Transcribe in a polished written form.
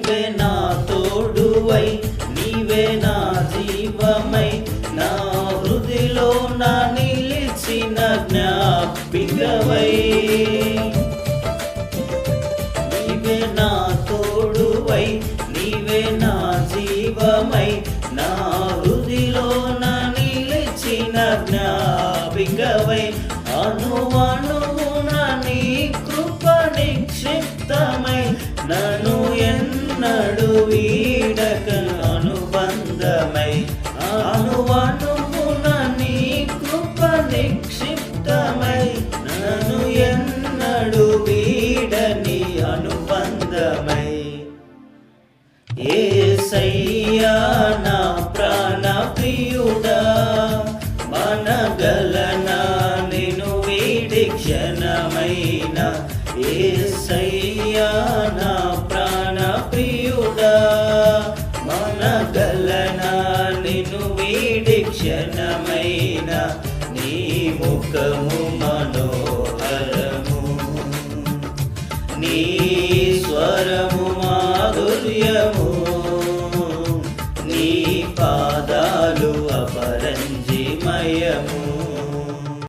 నీవే నా తోడువై, నీవే నా జీవమై, నా హృదిలో నా నిలిచిన జ్ఞాపికవై. నీవే నా తోడువై, నీవే నా జీవమై, నా హృదిలో నా నిలిచిన జ్ఞాపికవై. అణువణువున నీ కృప నిక్షిప్తమై, నన్ను ఎన్నడు వీడక అనుబంధమై. అణువణువున నీ కృప నిక్షిప్తమై, నన్ను ఎన్నడు వీడని అనుబంధమై. యేసయ్యా నా ప్రాణ ప్రియుడా, మనగలనా నిన్ను వీడి క్షణమైన. యేసయ్యా నా ప్రాణ ప్రియుడా, మనగలనా నిన్ను వీడి క్షణమైన. నీ ముఖము మనోహరము, నీ స్వరము మాధుర్యము,